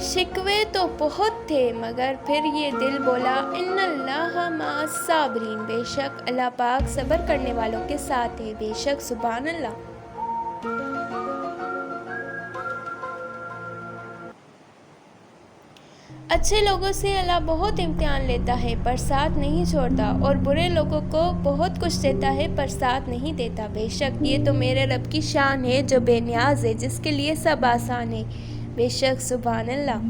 شکوے تو بہت تھے مگر پھر یہ دل بولا ان اللہ مع الصابرین، بے شک اللہ پاک صبر کرنے والوں کے ساتھ ہے، بے شک سبحان اللہ۔ اچھے لوگوں سے اللہ بہت امتحان لیتا ہے پر ساتھ نہیں چھوڑتا، اور برے لوگوں کو بہت کچھ دیتا ہے پر ساتھ نہیں دیتا، بے شک یہ تو میرے رب کی شان ہے جو بے نیاز ہے، جس کے لیے سب آسان ہے، بے شک سبحان اللہ۔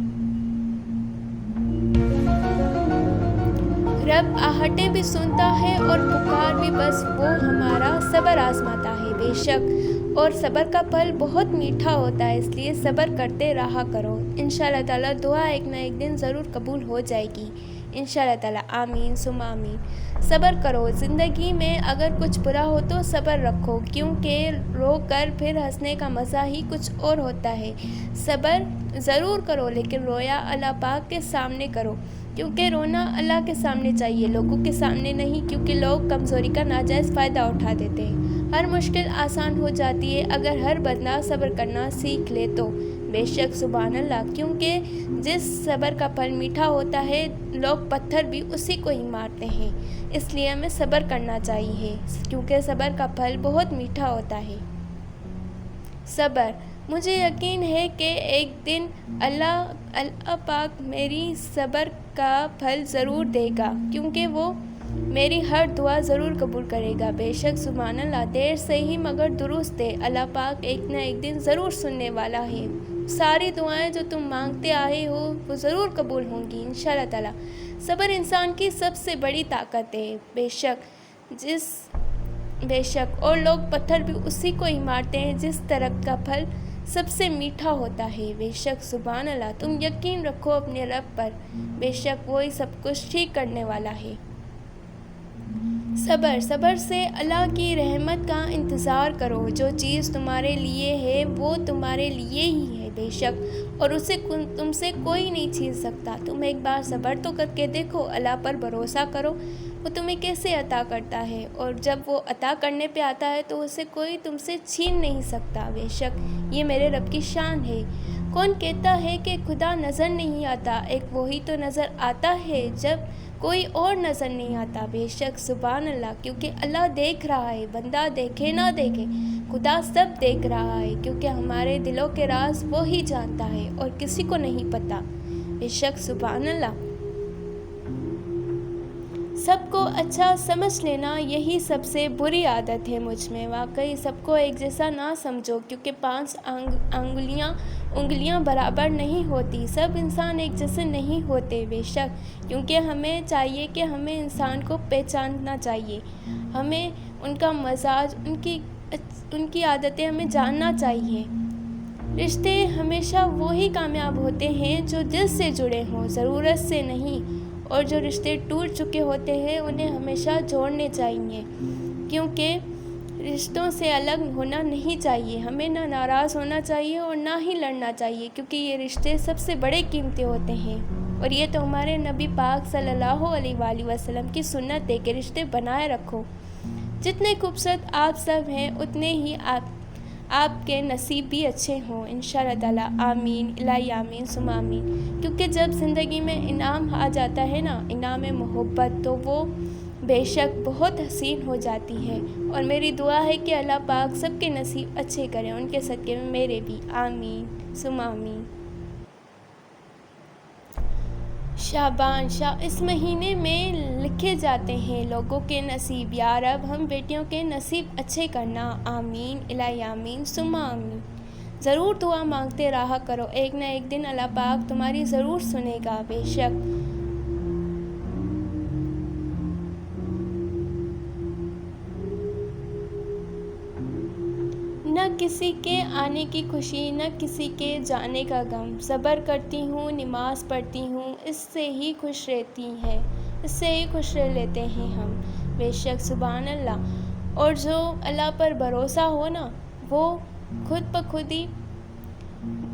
رب آہٹیں بھی سنتا ہے اور پکار بھی، بس وہ ہمارا صبر آزماتا ہے، بے شک، اور صبر کا پھل بہت میٹھا ہوتا ہے، اس لیے صبر کرتے رہا کرو، انشاءاللہ تعالیٰ دعا ایک نہ ایک دن ضرور قبول ہو جائے گی، انشاءاللہ تعالیٰ، آمین ثم آمین۔ صبر کرو، زندگی میں اگر کچھ برا ہو تو صبر رکھو، کیونکہ رو کر پھر ہنسنے کا مزہ ہی کچھ اور ہوتا ہے، صبر ضرور کرو لیکن رویا اللہ پاک کے سامنے کرو، کیونکہ رونا اللہ کے سامنے چاہیے، لوگوں کے سامنے نہیں، کیونکہ لوگ کمزوری کا ناجائز فائدہ اٹھا دیتے ہیں۔ ہر مشکل آسان ہو جاتی ہے اگر ہر بندہ صبر کرنا سیکھ لے تو، بے شک سبحان اللہ، کیونکہ جس صبر کا پھل میٹھا ہوتا ہے لوگ پتھر بھی اسی کو ہی مارتے ہیں، اس لیے ہمیں صبر کرنا چاہیے، کیونکہ صبر کا پھل بہت میٹھا ہوتا ہے۔ صبر، مجھے یقین ہے کہ ایک دن اللہ پاک میری صبر کا پھل ضرور دے گا، کیونکہ وہ میری ہر دعا ضرور قبول کرے گا، بے شک سبحان اللہ، دیر سے ہی مگر درست ہے، اللہ پاک ایک نہ ایک دن ضرور سننے والا ہے، ساری دعائیں جو تم مانگتے آئے ہو وہ ضرور قبول ہوں گی انشاءاللہ تعالیٰ۔ صبر انسان کی سب سے بڑی طاقت ہے، بے شک، اور لوگ پتھر بھی اسی کو ہی مارتے ہیں جس درخت کا پھل سب سے میٹھا ہوتا ہے، بے شک سبحان اللہ، تم یقین رکھو اپنے رب پر، بے شک وہی سب کچھ ٹھیک کرنے والا ہے۔ صبر سے اللہ کی رحمت کا انتظار کرو، جو چیز تمہارے لیے ہے وہ تمہارے لیے ہی ہے، بے شک، اور اسے تم سے کوئی نہیں چھین سکتا، تم ایک بار صبر تو کر کے دیکھو، اللہ پر بھروسہ کرو، وہ تمہیں کیسے عطا کرتا ہے، اور جب وہ عطا کرنے پہ آتا ہے تو اسے کوئی تم سے چھین نہیں سکتا، بے شک یہ میرے رب کی شان ہے۔ کون کہتا ہے کہ خدا نظر نہیں آتا، ایک وہی تو نظر آتا ہے جب کوئی اور نظر نہیں آتا، بے شک سبحان اللہ، کیونکہ اللہ دیکھ رہا ہے، بندہ دیکھے نہ دیکھے، خدا سب دیکھ رہا ہے، کیونکہ ہمارے دلوں کے راز وہی جانتا ہے اور کسی کو نہیں پتا، بے شک سبحان اللہ۔ سب کو اچھا سمجھ لینا یہی سب سے بری عادت ہے مجھ میں، واقعی سب کو ایک جیسا نہ سمجھو، کیونکہ 5 انگلیاں برابر نہیں ہوتی، سب انسان ایک جیسے نہیں ہوتے، بے شک، کیونکہ ہمیں چاہیے کہ ہمیں انسان کو پہچاننا چاہیے، ہمیں ان کا مزاج، ان کی عادتیں ہمیں جاننا چاہیے۔ رشتے ہمیشہ وہی کامیاب ہوتے ہیں جو دل سے جڑے ہوں، ضرورت سے نہیں، اور جو رشتے ٹوٹ چکے ہوتے ہیں انہیں ہمیشہ جوڑنے چاہیے، کیونکہ رشتوں سے الگ ہونا نہیں چاہیے، ہمیں نہ ناراض ہونا چاہیے اور نہ ہی لڑنا چاہیے، کیونکہ یہ رشتے سب سے بڑے قیمتی ہوتے ہیں، اور یہ تو ہمارے نبی پاک صلی اللہ علیہ وآلہ وسلم کی سنت ہے کہ رشتے بنائے رکھو، جتنے خوبصورت آپ سب ہیں اتنے ہی آپ کے نصیب بھی اچھے ہوں انشاءاللہ تعالیٰ، آمین الہی آمین ثم آمین، کیونکہ جب زندگی میں انعام آ جاتا ہے نا، انعام محبت، تو وہ بے شک بہت حسین ہو جاتی ہے، اور میری دعا ہے کہ اللہ پاک سب کے نصیب اچھے کریں، ان کے صدقے میں میرے بھی، آمین ثم آمین۔ شعبان، اس مہینے میں لکھے جاتے ہیں لوگوں کے نصیب، یا رب ہم بیٹیوں کے نصیب اچھے کرنا، آمین الہی آمین ثم آمین۔ ضرور دعا مانگتے رہا کرو، ایک نہ ایک دن اللہ پاک تمہاری ضرور سنے گا، بے شک۔ نہ کسی کے آنے کی خوشی، نہ کسی کے جانے کا غم، صبر کرتی ہوں، نماز پڑھتی ہوں، اس سے ہی خوش رہ لیتے ہیں ہم، بے شک سبحان اللہ، اور جو اللہ پر بھروسہ ہو نا، وہ خود بخود ہی،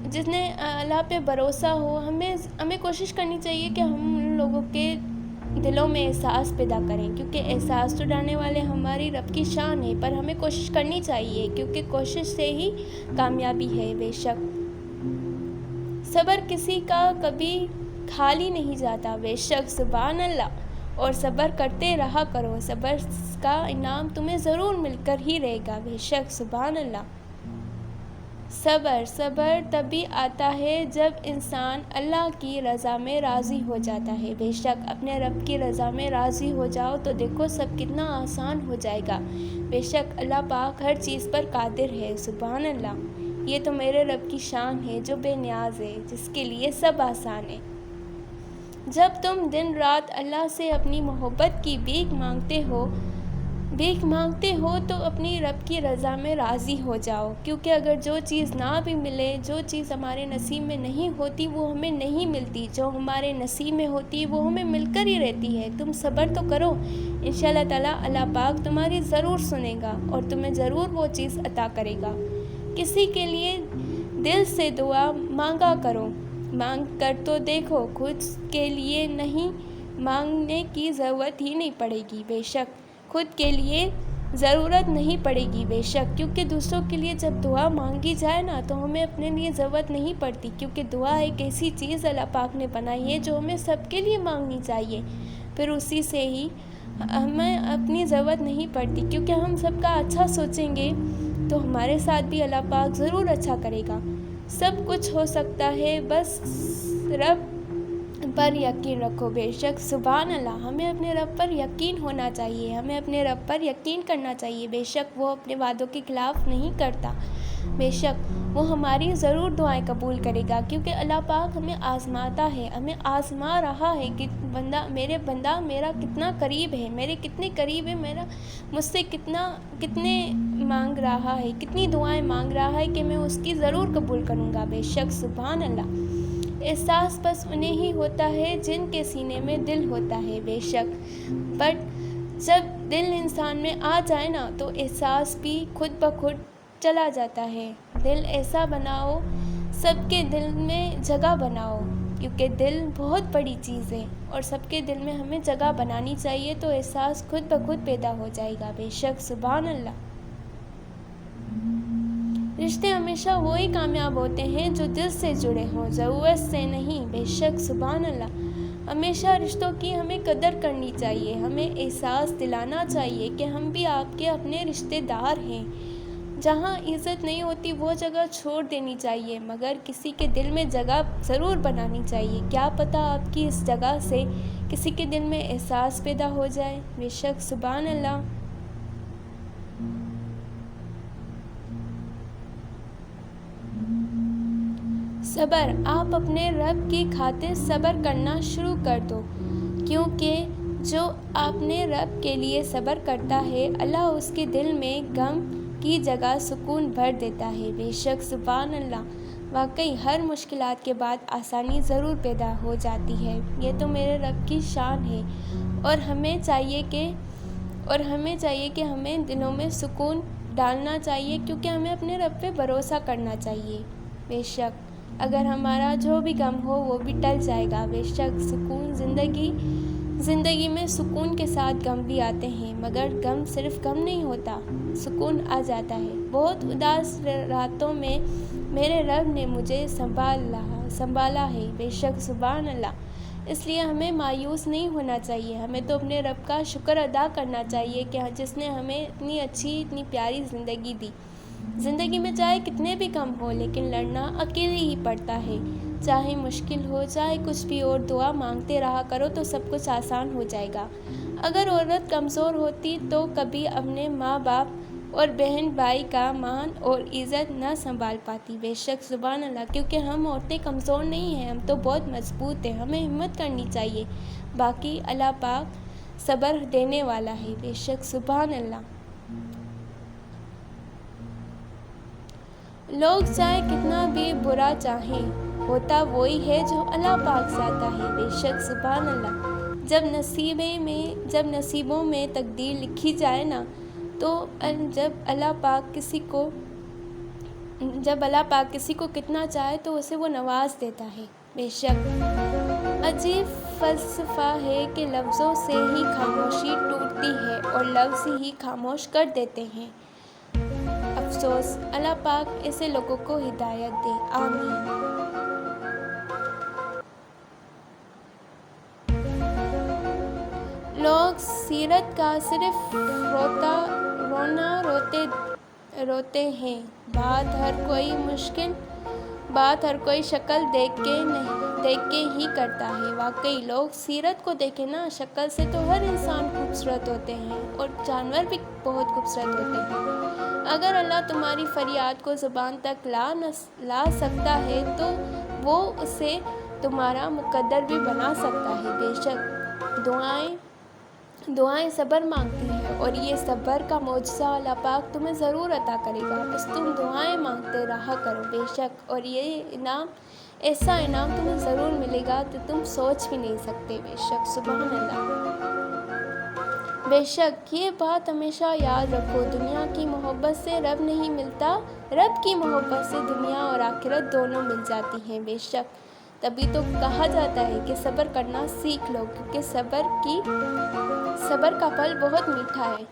جس نے اللہ پہ بھروسہ ہو، ہمیں کوشش کرنی چاہیے کہ ہم ان لوگوں کے دلوں میں احساس پیدا کریں، کیونکہ احساس تو ڈالنے والے ہماری رب کی شان ہے، پر ہمیں کوشش کرنی چاہیے، کیونکہ کوشش سے ہی کامیابی ہے، بے شک۔ صبر کسی کا کبھی خالی نہیں جاتا، بے شک سبحان اللہ۔ اور صبر کرتے رہا کرو، صبر کا انعام تمہیں ضرور مل کر ہی رہے گا، بے شک سبحان اللہ۔ صبر تبھی آتا ہے جب انسان اللہ کی رضا میں راضی ہو جاتا ہے، بے شک اپنے رب کی رضا میں راضی ہو جاؤ تو دیکھو سب کتنا آسان ہو جائے گا، بے شک اللہ پاک ہر چیز پر قادر ہے، سبحان اللہ۔ یہ تو میرے رب کی شان ہے جو بے نیاز ہے، جس کے لیے سب آسان ہے۔ جب تم دن رات اللہ سے اپنی محبت کی بھیک مانگتے ہو تو اپنی رب کی رضا میں راضی ہو جاؤ، کیونکہ اگر جو چیز نہ بھی ملے، جو چیز ہمارے نصیب میں نہیں ہوتی وہ ہمیں نہیں ملتی، جو ہمارے نصیب میں ہوتی وہ ہمیں مل کر ہی رہتی ہے۔ تم صبر تو کرو، انشاءاللہ تعالیٰ اللہ پاک تمہاری ضرور سنے گا اور تمہیں ضرور وہ چیز عطا کرے گا۔ کسی کے لیے دل سے دعا مانگا کرو، مانگ کر تو دیکھو، خود کے لیے نہیں مانگنے کی ضرورت ہی نہیں پڑے گی، بے شک خود کے لیے ضرورت نہیں پڑے گی، بے شک، کیونکہ دوسروں کے لیے جب دعا مانگی جائے نا تو ہمیں اپنے لیے ضرورت نہیں پڑتی، کیونکہ دعا ایک ایسی چیز اللہ پاک نے بنائی ہے جو ہمیں سب کے لیے مانگنی چاہیے، پھر اسی سے ہی ہمیں اپنی ضرورت نہیں پڑتی، کیونکہ ہم سب کا اچھا سوچیں گے تو ہمارے ساتھ بھی اللہ پاک ضرور اچھا کرے گا۔ سب کچھ ہو سکتا ہے، بس رب پر یقین رکھو، بے شک سبحان اللہ۔ ہمیں اپنے رب پر یقین ہونا چاہیے، ہمیں اپنے رب پر یقین کرنا چاہیے، بے شک وہ اپنے وعدوں کے خلاف نہیں کرتا، بے شک وہ ہماری ضرور دعائیں قبول کرے گا، کیونکہ اللہ پاک ہمیں آزماتا ہے، ہمیں آزما رہا ہے کہ بندہ میرا کتنا قریب ہے، میرے کتنے قریب ہے، میرا مجھ سے کتنے مانگ رہا ہے، کتنی دعائیں مانگ رہا ہے کہ میں اس کی ضرور قبول کروں گا، بے شک سبحان اللہ۔ احساس بس انہیں ہی ہوتا ہے جن کے سینے میں دل ہوتا ہے، بے شک، بٹ جب دل انسان میں آ جائے نا تو احساس بھی خود بخود چلا جاتا ہے۔ دل ایسا بناؤ، سب کے دل میں جگہ بناؤ، کیونکہ دل بہت بڑی چیز ہے اور سب کے دل میں ہمیں جگہ بنانی چاہیے تو احساس خود بخود پیدا ہو جائے گا، بے شک سبحان اللہ۔ رشتے ہمیشہ وہی کامیاب ہوتے ہیں جو دل سے جڑے ہوں، ضرورت سے نہیں، بے شک سبحان اللہ۔ ہمیشہ رشتوں کی ہمیں قدر کرنی چاہیے، ہمیں احساس دلانا چاہیے کہ ہم بھی آپ کے اپنے رشتے دار ہیں۔ جہاں عزت نہیں ہوتی وہ جگہ چھوڑ دینی چاہیے، مگر کسی کے دل میں جگہ ضرور بنانی چاہیے، کیا پتہ آپ کی اس جگہ سے کسی کے دل میں احساس پیدا ہو جائے، بے شک سبحان اللہ۔ صبر، آپ اپنے رب کی خاطر صبر کرنا شروع کر دو، کیونکہ جو اپنے رب کے لیے صبر کرتا ہے اللہ اس کے دل میں غم کی جگہ سکون بھر دیتا ہے، بے شک سبحان اللہ۔ واقعی ہر مشکلات کے بعد آسانی ضرور پیدا ہو جاتی ہے، یہ تو میرے رب کی شان ہے، اور ہمیں چاہیے کہ ہمیں دلوں میں سکون ڈالنا چاہیے، کیونکہ ہمیں اپنے رب پہ بھروسہ کرنا چاہیے، بے شک اگر ہمارا جو بھی غم ہو وہ بھی ٹل جائے گا، بے شک سکون زندگی میں سکون کے ساتھ غم بھی آتے ہیں، مگر غم صرف غم نہیں ہوتا، سکون آ جاتا ہے۔ بہت اداس راتوں میں میرے رب نے مجھے سنبھالا ہے، بے شک سبحان اللہ۔ اس لیے ہمیں مایوس نہیں ہونا چاہیے، ہمیں تو اپنے رب کا شکر ادا کرنا چاہیے کہ جس نے ہمیں اتنی اچھی اتنی پیاری زندگی دی۔ زندگی میں چاہے کتنے بھی کم ہو لیکن لڑنا اکیلے ہی پڑتا ہے، چاہے مشکل ہو چاہے کچھ بھی، اور دعا مانگتے رہا کرو تو سب کچھ آسان ہو جائے گا۔ اگر عورت کمزور ہوتی تو کبھی اپنے ماں باپ اور بہن بھائی کا مان اور عزت نہ سنبھال پاتی، بے شک سبحان اللہ، کیونکہ ہم عورتیں کمزور نہیں ہیں، ہم تو بہت مضبوط ہیں، ہمیں ہمت کرنی چاہیے، باقی اللہ پاک صبر دینے والا ہے، بے شک سبحان اللہ۔ لوگ چاہے کتنا بھی برا چاہیں، ہوتا وہی ہے جو اللہ پاک چاہتا ہے، بے شک سبحان اللہ۔ جب نصیبوں میں تقدیر لکھی جائے نا تو جب اللہ پاک کسی کو کتنا چاہے تو اسے وہ نواز دیتا ہے، بے شک۔ عجیب فلسفہ ہے کہ لفظوں سے ہی خاموشی ٹوٹتی ہے اور لفظ ہی خاموش کر دیتے ہیں، افسوس، اللہ پاک ایسے لوگوں کو ہدایت دے، آمین۔ لوگ سیرت کا صرف روتے ہیں، بات ہر کوئی شکل دیکھ کے ہی کرتا ہے۔ واقعی لوگ سیرت کو دیکھیں نا، شکل سے تو ہر انسان خوبصورت ہوتے ہیں اور جانور بھی بہت خوبصورت ہوتے ہیں۔ اگر اللہ تمہاری فریاد کو زبان تک لا سکتا ہے تو وہ اسے تمہارا مقدر بھی بنا سکتا ہے۔ بے شک دعائیں صبر مانگتی ہیں اور یہ صبر کا معجزہ اللہ پاک تمہیں ضرور عطا کرے گا، بس تم دعائیں مانگتے رہا کرو۔ بے شک اور یہ ایسا انعام تمہیں ضرور ملے گا تو تم سوچ بھی نہیں سکتے۔ بے شک سبحان اللہ۔ بے شک یہ بات ہمیشہ یاد رکھو، دنیا کی محبت سے رب نہیں ملتا، رب کی محبت سے دنیا اور آخرت دونوں مل جاتی ہیں۔ بے شک تبھی تو کہا جاتا ہے کہ صبر کرنا سیکھ لو، کیونکہ صبر کا پھل بہت میٹھا ہے۔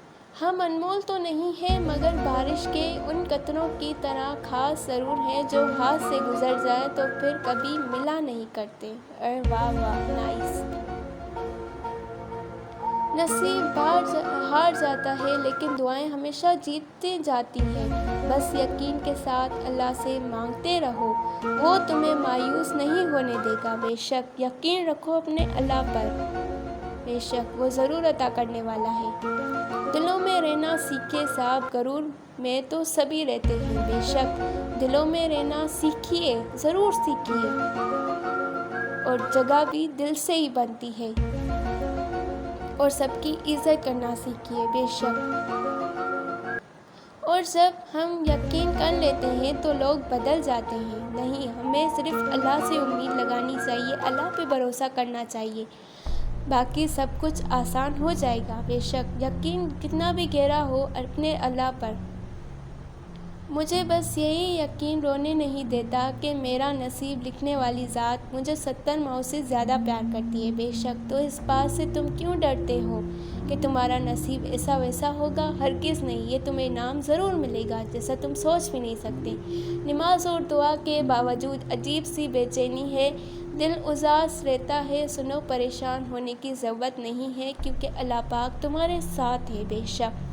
ہم انمول تو نہیں ہیں مگر بارش کے ان قطروں کی طرح خاص ضرور ہیں جو ہاتھ سے گزر جائے تو پھر کبھی ملا نہیں کرتے۔ واہ واہ، نائس۔ نصیب ہار جاتا ہے لیکن دعائیں ہمیشہ جیتتی جاتی ہیں، بس یقین کے ساتھ اللہ سے مانگتے رہو، وہ تمہیں مایوس نہیں ہونے دے گا۔ بے شک یقین رکھو اپنے اللہ پر، بے شک وہ ضرور عطا کرنے والا ہے۔ دلوں میں رہنا سیکھے صاحب، غرور میں تو سبھی رہتے ہیں۔ بے شک دلوں میں رہنا سیکھیے، ضرور سیکھیے، اور جگہ بھی دل سے ہی بنتی ہے، اور سب کی عزت کرنا سیکھیے۔ بے شک اور جب ہم یقین کر لیتے ہیں تو لوگ بدل جاتے ہیں۔ نہیں، ہمیں صرف اللہ سے امید لگانی چاہیے، اللہ پہ بھروسہ کرنا چاہیے، باقی سب کچھ آسان ہو جائے گا۔ بے شک یقین کتنا بھی گہرا ہو اپنے اللہ پر، مجھے بس یہی یقین رونے نہیں دیتا کہ میرا نصیب لکھنے والی ذات مجھے 70 ماؤں سے زیادہ پیار کرتی ہے۔ بے شک تو اس بات سے تم کیوں ڈرتے ہو کہ تمہارا نصیب ایسا ویسا ہوگا؟ ہرگز نہیں، یہ تمہیں انعام ضرور ملے گا جیسا تم سوچ بھی نہیں سکتے۔ نماز اور دعا کے باوجود عجیب سی بے چینی ہے، دل اداس رہتا ہے، سنو پریشان ہونے کی ضرورت نہیں ہے کیونکہ اللہ پاک تمہارے ساتھ ہے۔ بے شک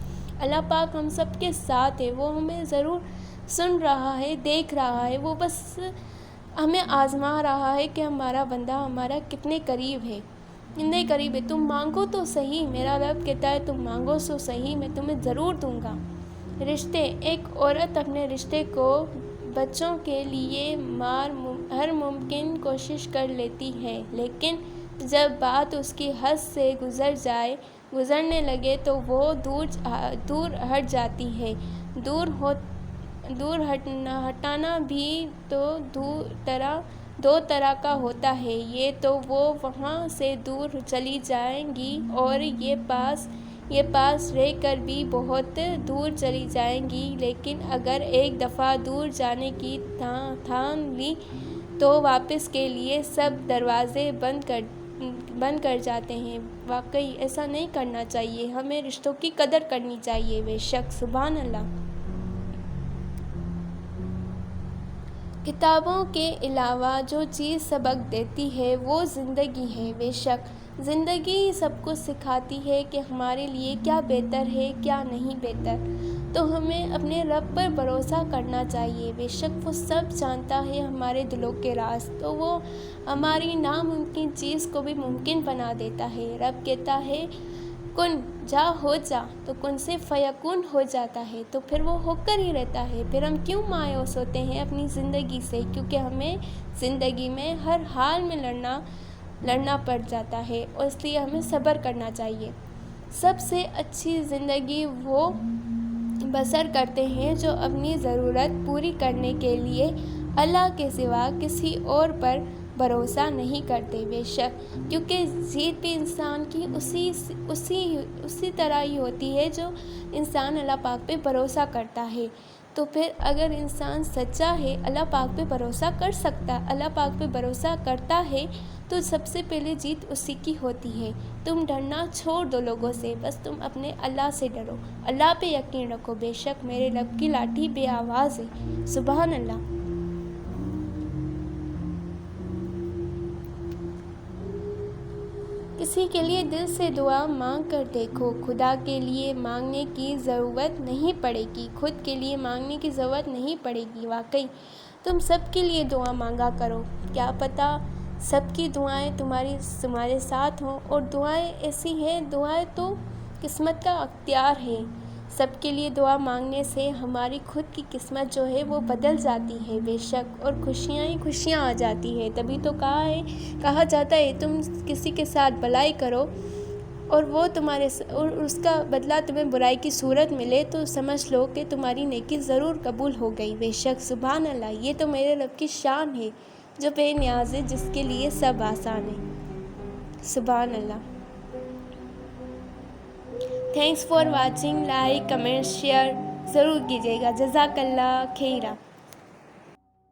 اللہ پاک ہم سب کے ساتھ ہے، وہ ہمیں ضرور سن رہا ہے، دیکھ رہا ہے، وہ بس ہمیں آزما رہا ہے کہ ہمارا بندہ ہمارا کتنے قریب ہے، کتنے قریب ہے۔ تم مانگو تو صحیح، میرا رب کہتا ہے تم مانگو تو صحیح، میں تمہیں ضرور دوں گا۔ رشتے، ایک عورت اپنے رشتے کو بچوں کے لیے ہر ممکن کوشش کر لیتی ہے، لیکن جب بات اس کی حد سے گزرنے لگے تو وہ دور ہٹ جاتی ہے۔ دور ہٹانا بھی تو دو طرح کا ہوتا ہے، یہ تو وہ وہاں سے دور چلی جائیں گی اور یہ پاس رہ کر بھی بہت دور چلی جائیں گی، لیکن اگر ایک دفعہ دور جانے کی ٹھان لی تو واپس کے لیے سب دروازے بند کر جاتے ہیں۔ واقعی ایسا نہیں کرنا چاہیے، ہمیں رشتوں کی قدر کرنی چاہیے۔ بے شک سبحان اللہ۔ کتابوں کے علاوہ جو چیز سبق دیتی ہے وہ زندگی ہے۔ بے شک زندگی سب کچھ سکھاتی ہے کہ ہمارے لیے کیا بہتر ہے، کیا نہیں بہتر، تو ہمیں اپنے رب پر بھروسہ کرنا چاہیے۔ بے شک وہ سب جانتا ہے ہمارے دلوں کے راز، تو وہ ہماری ناممکن چیز کو بھی ممکن بنا دیتا ہے۔ رب کہتا ہے کن جا ہو جا تو کن سے فیکون ہو جاتا ہے، تو پھر وہ ہو کر ہی رہتا ہے۔ پھر ہم کیوں مایوس ہوتے ہیں اپنی زندگی سے؟ کیونکہ ہمیں زندگی میں ہر حال میں لڑنا پڑ جاتا ہے، اور اس لیے ہمیں صبر کرنا چاہیے۔ سب سے اچھی زندگی وہ بسر کرتے ہیں جو اپنی ضرورت پوری کرنے کے لیے اللہ کے سوا کسی اور پر بھروسہ نہیں کرتے۔ بے شک کیونکہ جیت بھی انسان کی اسی طرح ہی ہوتی ہے جو انسان اللہ پاک پہ بھروسہ کرتا ہے۔ تو پھر اگر انسان سچا ہے، اللہ پاک پہ بھروسہ کر سکتا، اللہ پاک پہ بھروسہ کرتا ہے تو سب سے پہلے جیت اسی کی ہوتی ہے۔ تم ڈرنا چھوڑ دو لوگوں سے، بس تم اپنے اللہ سے ڈرو، اللہ پہ یقین رکھو۔ بے شک میرے رب کی لاٹھی بے آواز ہے۔ سبحان اللہ۔ کسی کے لیے دل سے دعا مانگ کر دیکھو، خدا کے لیے مانگنے کی ضرورت نہیں پڑے گی، خود کے لیے مانگنے کی ضرورت نہیں پڑے گی۔ واقعی تم سب کے لیے دعا مانگا کرو، کیا پتہ سب کی دعائیں تمہارے ساتھ ہوں۔ اور دعائیں ایسی ہیں، دعائیں تو قسمت کا اختیار ہے۔ سب کے لیے دعا مانگنے سے ہماری خود کی قسمت جو ہے وہ بدل جاتی ہے بے شک، اور خوشیاں ہی خوشیاں آ جاتی ہے۔ تبھی تو کہا جاتا ہے تم کسی کے ساتھ بھلائی کرو اور اور اس کا بدلہ تمہیں برائی کی صورت ملے تو سمجھ لو کہ تمہاری نیکی ضرور قبول ہو گئی بے شک۔ سبحان اللہ، یہ تو میرے رب کی شان ہے جو بے نیاز ہے، جس کے لیے سب آسان ہے۔ سبحان اللہ۔ Thanks for watching, like comment share ضرور کیجیے گا۔ جزاک اللہ خیرہ۔